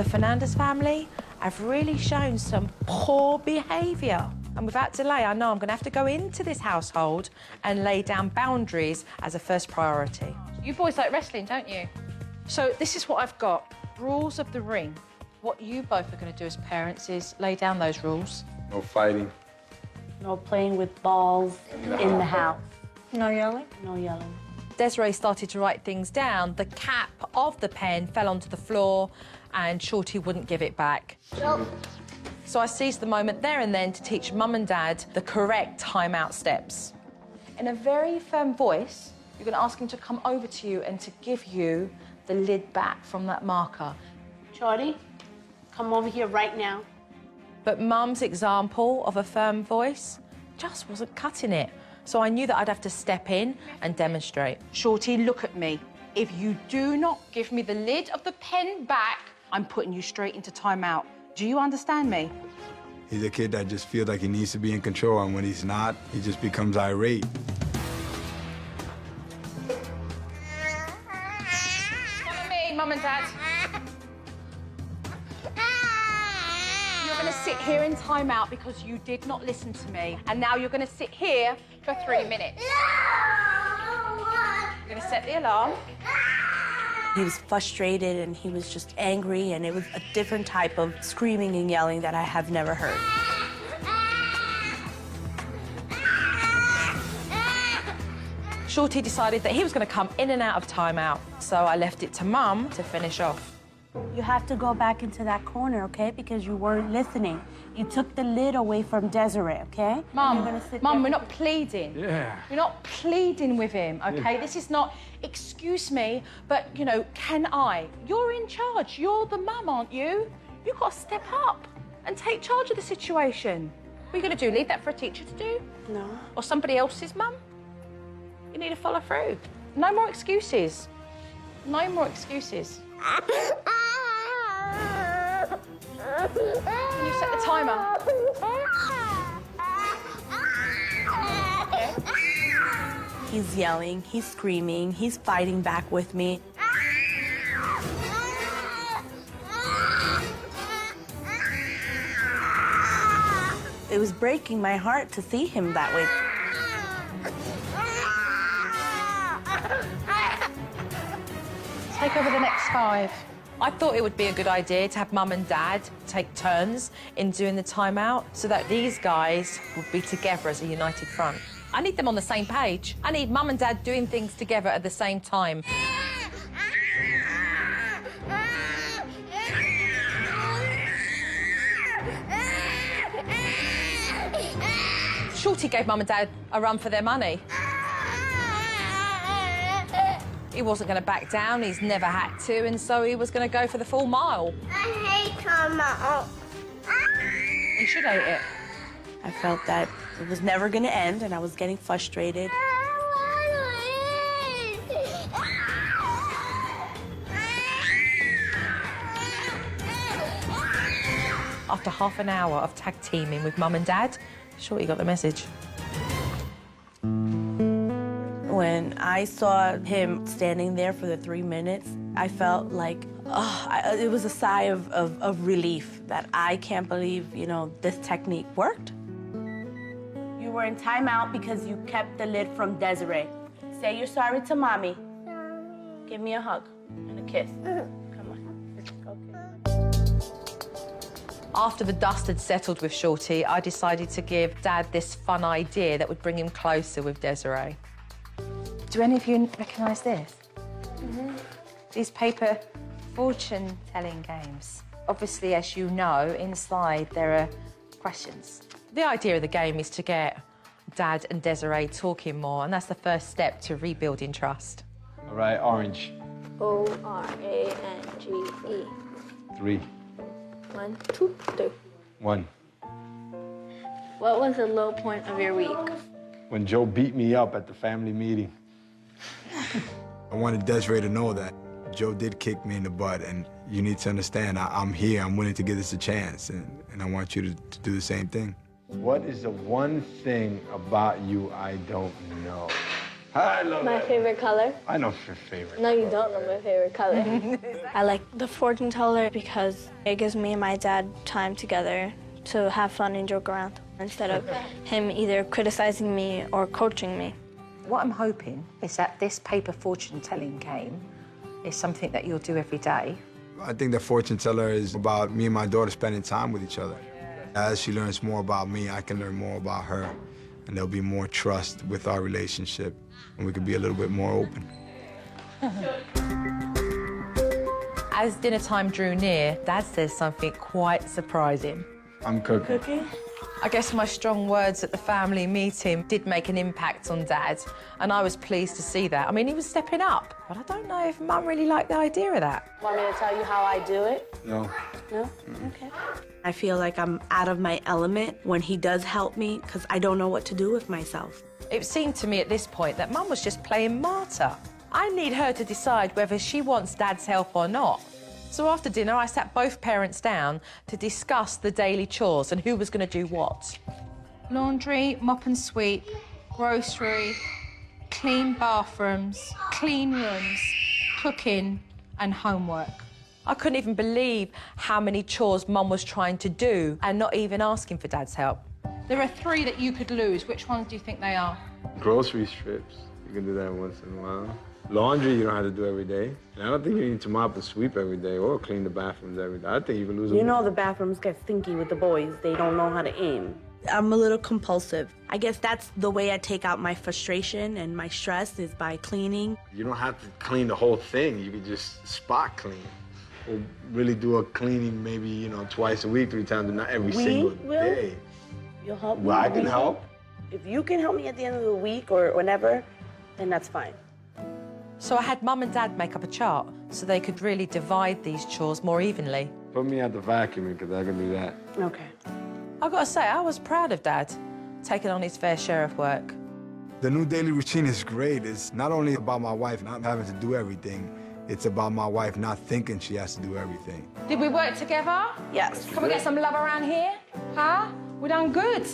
The Fernandez family have really shown some poor behaviour. And without delay, I know I'm going to have to go into this household and lay down boundaries as a first priority. You boys like wrestling, don't you? So this is what I've got. Rules of the ring. What you both are going to do as parents is lay down those rules. No fighting. No playing with balls in the house. No yelling? No yelling. Desiree started to write things down. The cap of the pen fell onto the floor and Shorty wouldn't give it back. Nope. So I seized the moment there and then to teach Mum and Dad the correct timeout steps. In a very firm voice, you're going to ask him to come over to you and to give you the lid back from that marker. Shorty, come over here right now. But Mum's example of a firm voice just wasn't cutting it. So I knew that I'd have to step in and demonstrate. Shorty, look at me. If you do not give me the lid of the pen back, I'm putting you straight into timeout. Do you understand me? He's a kid that just feels like he needs to be in control, and when he's not, he just becomes irate. Follow me, Mum and Dad. You're going to sit here in timeout because you did not listen to me. And now you're going to sit here for 3 minutes. You're going to set the alarm. He was frustrated and he was just angry, and it was a different type of screaming and yelling that I have never heard. Shorty decided that he was going to come in and out of timeout, so I left it to Mum to finish off. You have to go back into that corner, okay? Because you weren't listening. You took the lid away from Desiree, okay? Mum, Mum, we're not pleading. Yeah. We're not pleading with him, okay? This is not, excuse me, but, you know, can I? You're in charge. You're the mum, aren't you? You've got to step up and take charge of the situation. What are you going to do, leave that for a teacher to do? No. Or somebody else's mum? You need to follow through. No more excuses. No more excuses. Can you set the timer? He's yelling, he's screaming, he's fighting back with me. It was breaking my heart to see him that way. Take over the next 5. I thought it would be a good idea to have Mum and Dad take turns in doing the timeout so that these guys would be together as a united front. I need them on the same page. I need Mum and Dad doing things together at the same time. Shorty gave Mum and Dad a run for their money. He wasn't going to back down, he's never had to, and so he was going to go for the full mile. I hate timeout. You should hate it. I felt that it was never going to end, and I was getting frustrated. After half an hour of tag teaming with Mum and Dad, Shorty got the message. When I saw him standing there for the 3 minutes, I felt like, it was a sigh of relief that I can't believe, you know, this technique worked. You were in timeout because you kept the lid from Desiree. Say you're sorry to Mommy. Give me a hug and a kiss. Come on, let's go. After the dust had settled with Shorty, I decided to give Dad this fun idea that would bring him closer with Desiree. Do any of you recognise this? Mm-hmm. These paper fortune-telling games. Obviously, as you know, inside there are questions. The idea of the game is to get Dad and Desiree talking more, and that's the first step to rebuilding trust. All right, orange. O-R-A-N-G-E. 3. 1, 2, 3. 1. What was the low point of your week? When Joe beat me up at the family meeting. I wanted Desiree to know that Joe did kick me in the butt, and you need to understand, I'm here, I'm willing to give this a chance, and I want you to do the same thing. What is the one thing about you I don't know? I love My that. favorite color? I know your favorite. No, you don't know my favorite color. I like the fortune teller because it gives me and my dad time together to have fun and joke around instead of him either criticizing me or coaching me. What I'm hoping is that this paper fortune-telling game is something that you'll do every day. I think the fortune teller is about me and my daughter spending time with each other. As she learns more about me, I can learn more about her. And there'll be more trust with our relationship, and we could be a little bit more open. As dinner time drew near, Dad says something quite surprising. I'm cooking. Cooking? I guess my strong words at the family meeting did make an impact on Dad, and I was pleased to see that. I mean, he was stepping up, but I don't know if Mum really liked the idea of that. Want me to tell you how I do it? No. No? Okay. I feel like I'm out of my element when he does help me because I don't know what to do with myself. It seemed to me at this point that Mum was just playing martyr. I need her to decide whether she wants Dad's help or not. So after dinner, I sat both parents down to discuss the daily chores and who was going to do what. Laundry, mop and sweep, grocery, clean bathrooms, clean rooms, cooking and homework. I couldn't even believe how many chores Mum was trying to do and not even asking for Dad's help. There are 3 that you could lose. Which ones do you think they are? Grocery strips. You can do that once in a while. Laundry, you don't have to do every day. And I don't think you need to mop and sweep every day or clean the bathrooms every day. I think you can lose them. You know the bathrooms get stinky with the boys. They don't know how to aim. I'm a little compulsive. I guess that's the way I take out my frustration and my stress is by cleaning. You don't have to clean the whole thing. You can just spot clean. Or really do a cleaning maybe, twice a week, 3 times, but not every single day. You'll help me? Well, I can help. If you can help me at the end of the week or whenever, then that's fine. So I had Mum and Dad make up a chart so they could really divide these chores more evenly. Put me at the vacuuming, because I can do that. Okay. I've got to say, I was proud of Dad, taking on his fair share of work. The new daily routine is great. It's not only about my wife not having to do everything, it's about my wife not thinking she has to do everything. Did we work together? Yes. Can we get some love around here? Huh? We done good.